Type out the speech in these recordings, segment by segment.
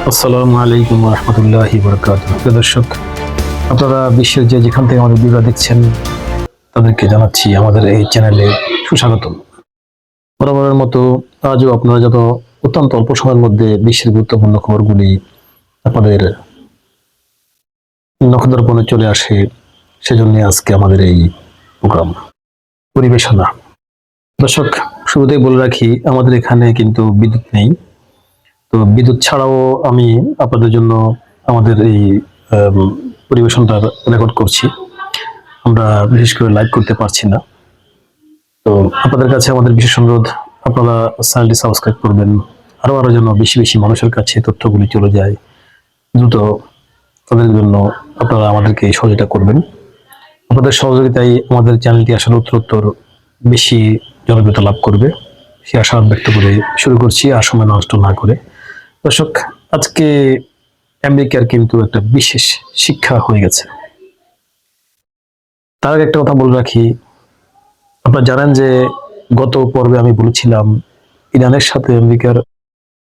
আসসালামু আলাইকুম রহমতুল্লাহি বরকাতুহু। প্রিয় দর্শক, আপনারা বিশ্বের যেখান থেকে আমাদের ভিডিও দেখছেন তাদেরকে জানাচ্ছি আমাদের এই চ্যানেলে সুস্বাগতম। বরাবরের মতো আজও আপনারা যত অত্যন্ত অল্প সময়ের মধ্যে বিশ্বের গুরুত্বপূর্ণ খবরগুলি আপনাদের নখদর্পণে চলে আসে, সেজন্য আজকে আমাদের এই প্রোগ্রাম পরিবেশনা। দর্শক, শুরুতেই বলে রাখি আমাদের এখানে কিন্তু বিদ্যুৎ নেই। তো বিদ্যুৎ ছাড়াও আমি আপনাদের জন্য আমাদের এই পরিবেশনটা রেকর্ড করছি। আমরা বিশেষ করে লাইভ করতে পারছি না। তো আপনাদের কাছে আমাদের বিশেষ অনুরোধ, আপনারা চ্যানেলটি সাবস্ক্রাইব করবেন, আরো যেন বেশি বেশি মানুষের কাছে তথ্যগুলি চলে যায় দ্রুত। তাদের জন্য আপনারা আমাদেরকে সহযোগিতা করবেন। আপনাদের সহযোগিতায় আমাদের চ্যানেলটি আসলে উত্তরোত্তর বেশি জনপ্রিয়তা লাভ করবে, সে আশা ব্যক্ত করে শুরু করছি আর সময় নষ্ট না করে। দর্শক, আজকে আমেরিকার কিন্তু একটা বিশেষ শিক্ষা হয়ে গেছে। তার আগে একটা কথা বলে রাখি, আপনারা জানেন যে গত পর্বে আমি বলেছিলাম ইরানের সাথে আমেরিকার,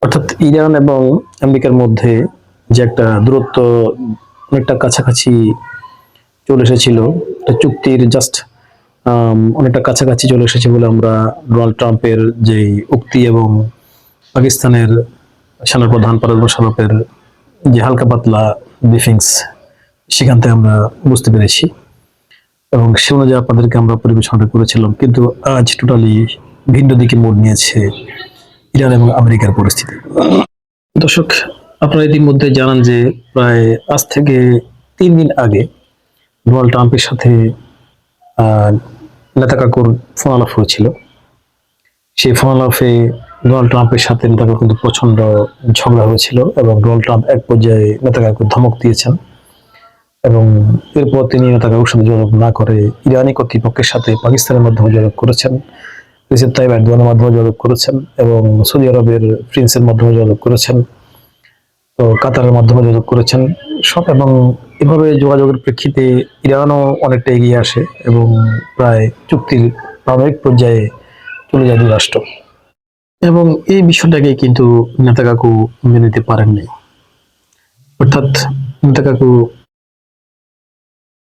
অর্থাৎ ইরান এবং আমেরিকার মধ্যে যে একটা দূরত্ব অনেকটা কাছাকাছি চলে এসেছিল, চুক্তির জাস্ট অনেকটা কাছাকাছি চলে এসেছে বলে আমরা ডোনাল্ড ট্রাম্পের যে উক্তি এবং পাকিস্তানের সেনাপ্রধান পারভেজ মোশাররফের যে হালকা পাতলা ব্রিফিংস, সেখান থেকে আমরা বুঝতে পেরেছি এবং সে অনুযায়ী আপনাদেরকে আমরা পরিবেশনটা করেছিলাম। কিন্তু আজ টোটালি ভিন্ন দিকে মোড় নিয়েছে ইরান এবং আমেরিকার পরিস্থিতি। দর্শক, আপনারা ইতিমধ্যে জানান যে প্রায় আজ থেকে 3 দিন আগে ডোনাল্ড ট্রাম্পের সাথে নেতা কাকুর ফোন আলাপ হয়েছিল। সেই ফোন আলাপে ডোনাল্ড ট্রাম্পের সাথে নেতা কাকুর কিন্তু প্রচন্ড ঝগড়া হয়েছিল এবং ডোনাল্ড ট্রাম্প এক পর্যায়ে নেতা কাকুর ধমক দিয়েছেন এবং এরপর তিনি নেতা কাকুর সাথে যোগাযোগ না করে ইরানি কর্তৃপক্ষের সাথে পাকিস্তানের মাধ্যমে যোগাযোগ করেছেন, রিসেপ তাইয়িব এরদোয়ানের মাধ্যমে যোগাযোগ করেছেন এবং সৌদি আরবের প্রিন্সের মাধ্যমে যোগাযোগ করেছেন, তো কাতারের মাধ্যমে যোগাযোগ করেছেন সব। এবং এভাবে যোগাযোগের প্রেক্ষিতে ইরানও অনেকটা এগিয়ে আসে এবং প্রায় চুক্তির প্রাথমিক পর্যায়ে চলে যায় দুই রাষ্ট্র। এবং এই বিষয়টাকে কিন্তু নেতা কাকু মেনে নিতে পারেননি, অর্থাৎ নেতা কাকু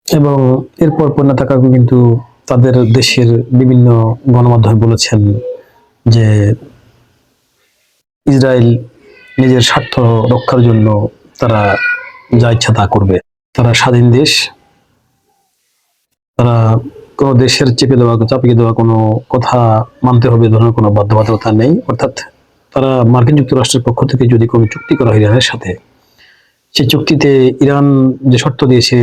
এবং এরপর নেতা কাকু কিন্তু তাদের দেশের বিভিন্ন গণমাধ্যমে বলেছেন যে ইসরায়েল নিজের স্বার্থ রক্ষার জন্য তারা যা ইচ্ছা তা করবে। তারা স্বাধীন দেশ, তারা কোনো দেশের চাপিয়ে দেওয়া কোনো কথা মানতে হবে ধরনের কোনো বাধ্যবাধকতা নেই। অর্থাৎ তারা মার্কিন যুক্তরাষ্ট্রের পক্ষ থেকে যদি কোনো চুক্তি করা হয় ইরানের সাথে, সেই চুক্তিতে ইরান যে শর্ত দিয়েছে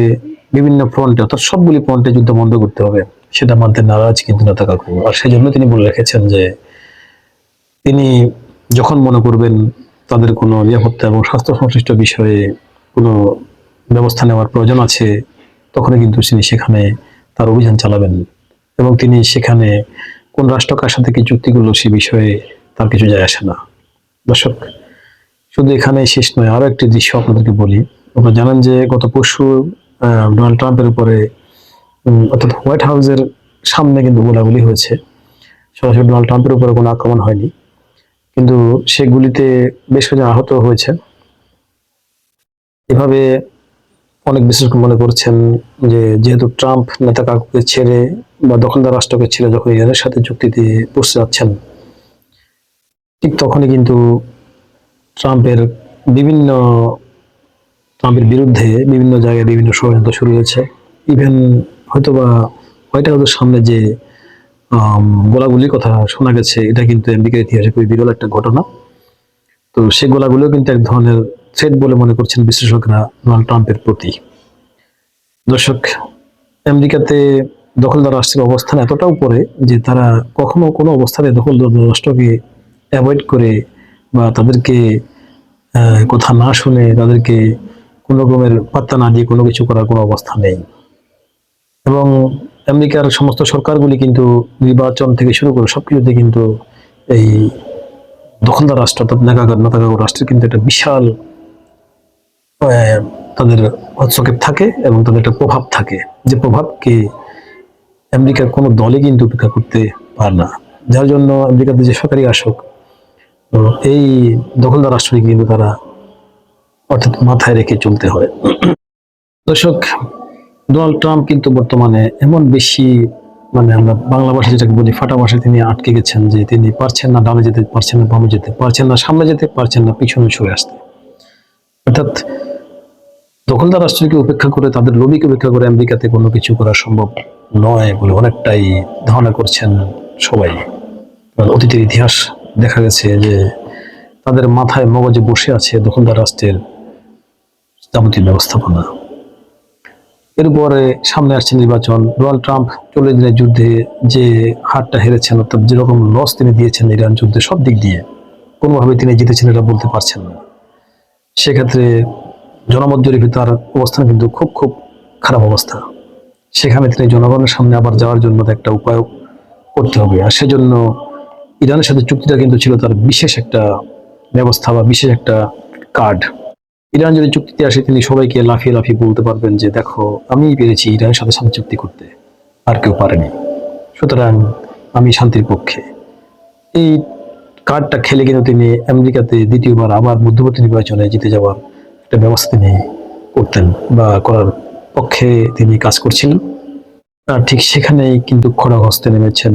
বিভিন্ন ফ্রন্টে, অর্থাৎ সবগুলি ফ্রন্টে যুদ্ধ বন্ধ করতে হবে, সেটা মানতে নারাজ কিন্তু নেতা কাকু। আর সেই জন্য তিনি বলে রেখেছেন যে তিনি যখন মনে করবেন তাদের কোনো নিরাপত্তা এবং স্বাস্থ্য সংশ্লিষ্ট বিষয়ে কোনো ব্যবস্থা নেওয়ার প্রয়োজন আছে, তখনই কিন্তু তিনি সেখানে তার অভিযান চালাবেন এবং তিনি সেখানে কোন রাষ্ট্র কার সাথে কি চুক্তি করলো সে বিষয়ে তার কিছু যায় আসে না। দর্শক, শুধু এখানে শেষ নয়, আরো একটি দৃশ্য আপনাদেরকে বলি। আপনারা জানেন যে গত পরশু ডোনাল্ড ট্রাম্পের উপরে অর্থাৎ হোয়াইট হাউসের সামনে কিন্তু গোলাগুলি হয়েছে। সরাসরি ডোনাল্ড ট্রাম্পের উপরে কোনো আক্রমণ হয়নি, কিন্তু সেগুলিতে বেশ কয়েকজন আহত হয়েছে। এভাবে অনেক বিশ্লেষক মনে করছেন যে যেহেতু ট্রাম্প নেতা কাকুকে ছেড়ে বা দখলদার রাষ্ট্রকে ছেড়ে যখন ইরানের সাথে চুক্তিতে বসতে যাচ্ছেন, ঠিক তখনই কিন্তু ট্রাম্পের বিরুদ্ধে বিভিন্ন জায়গায় বিভিন্ন ষড়যন্ত্র শুরু হয়েছে। ইভেন হয়তোবা হোয়াইট হাউসের সামনে যে গোলাগুলির কথা শোনা গেছে, এটা কিন্তু আমেরিকার ইতিহাসে খুবই বিরল একটা ঘটনা। তো সেই গোলাগুলিও কিন্তু এক ধরনের থ্রেট বলে মনে করছেন বিশ্লেষকরা ডোনাল্ড ট্রাম্পের প্রতি। দর্শক, আমেরিকাতে দখলদার রাষ্ট্রের অবস্থান এতটা উপরে যে তারা কখনো কোনো অবস্থাতে দখলদার রাষ্ট্রকে অ্যাভয়েড করে বা তাদেরকে কথা না শুনে, তাদেরকে কোনো রকমের পাত্তা না দিয়ে কোনো কিছু করার কোনো অবস্থা নেই। এবং আমেরিকার সমস্ত সরকারগুলি কিন্তু নির্বাচন থেকে শুরু করে সবকিছুতে কিন্তু এই দখলদার রাষ্ট্র অর্থাৎ নেতাকাগর রাষ্ট্রের কিন্তু একটা বিশাল তাদের হস্তক্ষেপ থাকে এবং তাদের একটা প্রভাব থাকে, যে প্রভাবকে আমেরিকার কোনো দলে কিন্তু উপেক্ষা করতে পারে না। যার জন্য আমেরিকাতে যে সরকারি আসুক, এই দখলদার রাষ্ট্রকে কিন্তু তারা অর্থাৎ মাথায় রেখে চলতে হয়। দর্শক, ডোনাল্ড ট্রাম্প কিন্তু বর্তমানে এমন বেশি, মানে আমরা বাংলা ভাষায় যেটাকে বলি ফাটা ভাষায়, তিনি আটকে গেছেন যে তিনি পারছেন না ডানে যেতে, পারছেন না বামে যেতে, পারছেন না সামনে যেতে, পারছেন না পিছনে সরে আসতে। অর্থাৎ দখলদার রাষ্ট্রকে উপেক্ষা করে, তাদের লবিকে উপেক্ষা করে আমেরিকাতে কোনো কিছু করা সম্ভব নয় বলে অনেকটাই ধারণা করছেন সবাই। কারণ অতীতের ইতিহাস দেখা গেছে যে তাদের মাথায় মগজে বসে আছে দখলদার রাষ্ট্রের যাবতীয় ব্যবস্থাপনা। এরপরে সামনে আসছে নির্বাচন। ডোনাল্ড ট্রাম্প 40 দিনের যুদ্ধে যে হারটা হেরেছেন, অর্থাৎ যেরকম লস তিনি দিয়েছেন ইরান যুদ্ধে সব দিক দিয়ে, কোনোভাবে তিনি জিতেছেন এটা বলতে পারছেন না। সেক্ষেত্রে জনমত জরিপে তার অবস্থান কিন্তু খুব খুব খারাপ অবস্থা। সেখানে তিনি জনগণের সামনে আবার যাওয়ার জন্য একটা উপায় করতে হবে, আর সেজন্য ইরানের সাথে চুক্তিটা কিন্তু ছিল তার বিশেষ একটা ব্যবস্থা বা বিশেষ একটা কার্ড। ইরান যদি চুক্তিতে আসে, তিনি সবাইকে লাফিয়ে লাফিয়ে বলতে পারবেন যে দেখো, আমি পেরেছি ইরানের সাথে শান্তি চুক্তি করতে, আর কেউ পারেনি, সুতরাং আমি শান্তির পক্ষে। এই কার্ডটা খেলে কিন্তু তিনি আমেরিকাতে দ্বিতীয়বার আবার মধ্যবর্তী নির্বাচনে জিতে যাওয়ার একটা ব্যবস্থা তিনি করতেন বা করার পক্ষে তিনি কাজ করছিলেন। আর ঠিক সেখানেই কিন্তু খড়গ হস্তে নেমেছেন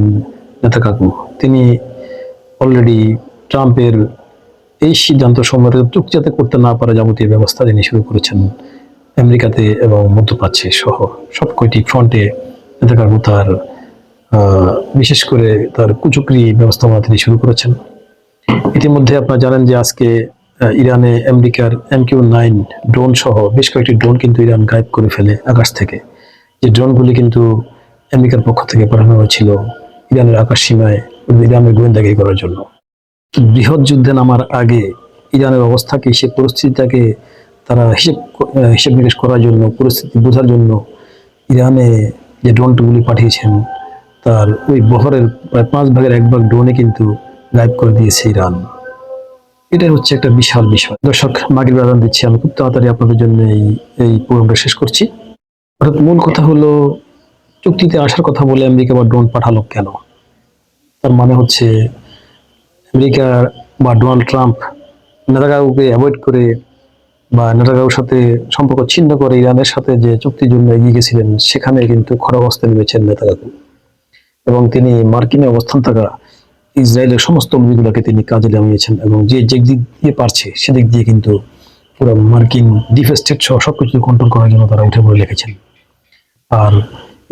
নেতাকাকু। তিনি অলরেডি ট্রাম্পের এই সিদ্ধান্ত সম্মত চুক্তি যাতে করতে না পারে যাবতীয় ব্যবস্থা তিনি শুরু করেছেন আমেরিকাতে এবং মধ্যপ্রাচ্যে সহ সব কয়টি ফ্রন্টে। নেতাকাকু তার বিশেষ করে তার কুচক্রি ব্যবস্থাপনা তিনি শুরু করেছেন। ইতিমধ্যে আপনারা জানেন যে আজকে ইরানে আমেরিকার MQ-9 ড্রোন সহ বেশ কয়েকটি ড্রোন কিন্তু ইরান গায়েব করে ফেলে আকাশ থেকে। যে ড্রোনগুলি কিন্তু আমেরিকার পক্ষ থেকে পাঠানো হয়েছিল ইরানের আকাশ সীমায় ইরানের গোয়েন্দাগিরি করার জন্য। বৃহৎ যুদ্ধে নামার আগে ইরানের অবস্থাকে, সে পরিস্থিতিটাকে তারা হিসেব নিকেশ করার জন্য, পরিস্থিতি বোঝার জন্য ইরানে যে ড্রোনগুলি পাঠিয়েছেন তার ওই বহরের প্রায় 1/5 ড্রোনে কিন্তু গায়েব করে দিয়েছে ইরান। এটাই হচ্ছে একটা বিশাল বিষয়। দর্শক, মাগরিব আযান দিচ্ছি, আমি খুব তাড়াতাড়ি আপনাদের জন্য এই প্রোগ্রামটা শেষ করছি। অর্থাৎ মূল কথা হলো, চুক্তিতে আসার কথা বলে আমেরিকা বা ড্রোন পাঠালো কেন? তার মানে হচ্ছে আমেরিকা বা ডোনাল্ড ট্রাম্প নেতানিয়াহুকে অ্যাভয়েড করে বা নেতানিয়াহুর সাথে সম্পর্ক ছিন্ন করে ইরানের সাথে যে চুক্তির জন্য এগিয়ে গেছিলেন, সেখানে কিন্তু খড়গ হস্তে নেমেছেন নেতানিয়াহু। এবং তিনি মার্কিনে অবস্থান থাকা ইসরায়েলের সমস্ত লবিগুলোকে তিনি কাজে লাগিয়েছেন এবং যে দিক দিয়ে পারছে সেদিক দিয়ে কিন্তু পুরো মার্কিন ডিপ স্টেট সহ সবকিছু কন্ট্রোল করার জন্য তারা উঠে পড়ে লেগেছেন। আর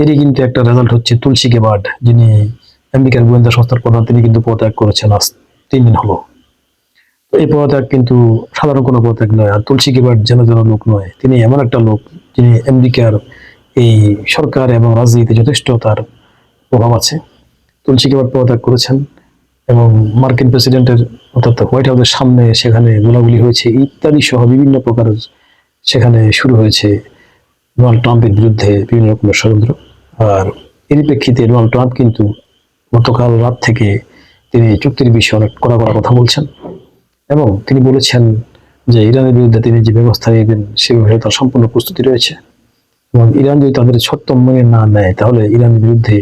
এরই কিন্তু একটা রেজাল্ট হচ্ছে তুলসী গেবার্ড, যিনি আমেরিকার গোয়েন্দা সংস্থার প্রধান, তিনি কিন্তু পদত্যাগ করেছেন আজ 3 দিন হলো। তো এই পদত্যাগ কিন্তু সাধারণ কোনো পদত্যাগ নয়, আর তুলসী গেবার্ড যেন লোক নয়। তিনি এমন একটা লোক যিনি আমেরিকার এই সরকার এবং রাজনীতিতে যথেষ্ট তার প্রভাব আছে। তুলসী গেবার্ড পদত্যাগ করেছেন এবং মার্কিন প্রেসিডেন্টের অর্থাৎ হোয়াইট হাউসের সামনে সেখানে গোলাগুলি হয়েছে ইত্যাদি সহ বিভিন্ন প্রকার সেখানে শুরু হয়েছে ডোনাল্ড ট্রাম্পের বিরুদ্ধে বিভিন্ন রকমের ষড়যন্ত্র। আর এর প্রেক্ষিতে ডোনাল্ড ট্রাম্প কিন্তু গতকাল রাত থেকে তিনি চুক্তির বিষয়ে অনেক কড়া কড়া কথা বলছেন এবং তিনি বলেছেন যে ইরানের বিরুদ্ধে তিনি যে ব্যবস্থা নেবেন সে বিষয়ে তার সম্পূর্ণ প্রস্তুতি রয়েছে এবং ইরান যদি তাদের শর্ত মেনে না নেয় তাহলে ইরানের বিরুদ্ধে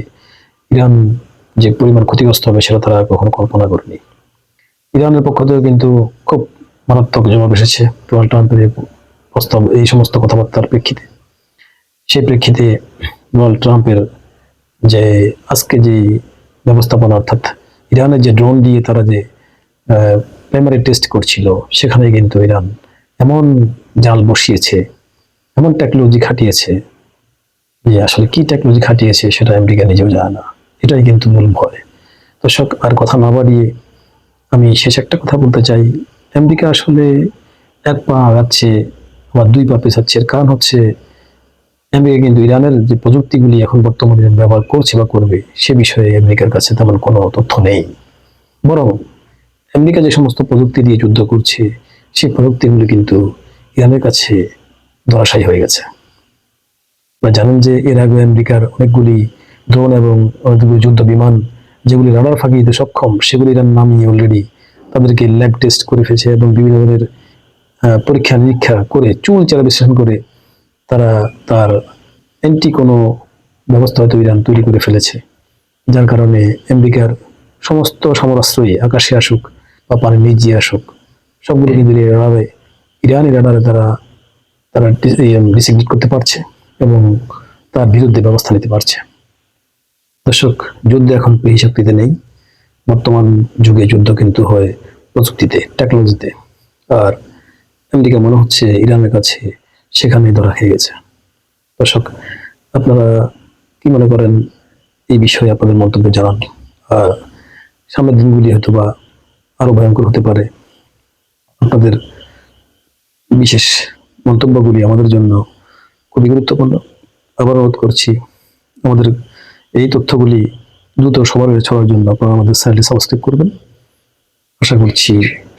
ইরান যে পরিমাণ ক্ষতিগ্রস্ত হবে সেটা তারা কখনো কল্পনা করেনি। ইরানের পক্ষ থেকে কিন্তু খুব মারাত্মক জবাব এসেছে ডোনাল্ড ট্রাম্পের প্রস্তাব, এই সমস্ত কথাবার্তার প্রেক্ষিতে। সেই প্রেক্ষিতে ডোনাল্ড ট্রাম্পের যে আজকে যে ব্যবস্থাপনা, অর্থাৎ ইরানের যে ড্রোন দিয়ে তারা যে প্রাইমারি টেস্ট করছিল, সেখানে কিন্তু ইরান এমন জাল বসিয়েছে, এমন টেকনোলজি খাটিয়েছে যে আসলে কি টেকনোলজি খাটিয়েছে সেটা আমেরিকা নিজেও জানে না। এটাই কিন্তু মূল ভয়। দর্শক, আর কথা না বাড়িয়ে আমি শেষ একটা কথা বলতে চাই। আমেরিকা আসলে 1 পা আগাচ্ছে আবার 2 পা পেছাচ্ছে। এর কারণ হচ্ছে আমেরিকা কিন্তু ইরানের যে প্রযুক্তিগুলি এখন বর্তমানে ব্যবহার করছে বা করবে সে বিষয়ে আমেরিকার কাছে তেমন কোনো তথ্য নেই। বরং আমেরিকা যে সমস্ত প্রযুক্তি দিয়ে যুদ্ধ করছে সেই প্রযুক্তিগুলি কিন্তু ইরানের কাছে ধরাশায়ী হয়ে গেছে। আপনারা জানেন যে এর আগে আমেরিকার অনেকগুলি ড্রোন এবং অনেকগুলি যুদ্ধ বিমান যেগুলি রাডার ফাঁকি দিতে সক্ষম, সেগুলি ইরান নামিয়ে অলরেডি তাদেরকে ল্যাব টেস্ট করে ফেলেছে এবং বিভিন্ন ধরনের পরীক্ষা নিরীক্ষা করে চুল চেরা বিশ্লেষণ করে তারা তার অ্যান্টি কোনো ব্যবস্থা হয়তো ইরান তৈরি করে ফেলেছে, যার কারণে আমেরিকার সমস্ত সমরাস্ত্রই আকাশে আসুক বা পানির নিচে আসুক সবগুলো কিন্তু ইরানের রাডারে তারা তারা ডিসিগনেট করতে পারছে এবং তার বিরুদ্ধে ব্যবস্থা নিতে পারছে। দর্শক, যুদ্ধ এখন পেশি শক্তিতে নেই, বর্তমান যুগে যুদ্ধ কিন্তু হয় প্রযুক্তিতে, টেকনোলজিতে। আর আমেরিকা মনে হচ্ছে ইরানের কাছে সেখানেই ধরা খেয়ে গেছে। দর্শক, আপনারা কি মনে করেন এই বিষয়ে আপনাদের মন্তব্য জানান। আর সামনের দিনগুলি হয়তো বা আরো ভয়ঙ্কর হতে পারে। আপনাদের বিশেষ মন্তব্যগুলি আমাদের জন্য খুবই গুরুত্বপূর্ণ। আবার অনুরোধ করছি, আমাদের এই তথ্যগুলি দ্রুত সবার কাছে ছড়ার জন্য আপনারা আমাদের চ্যানেলটি সাবস্ক্রাইব করবেন। আশা করছি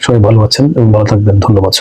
সবাই ভালো আছেন এবং ভালো থাকবেন। ধন্যবাদ।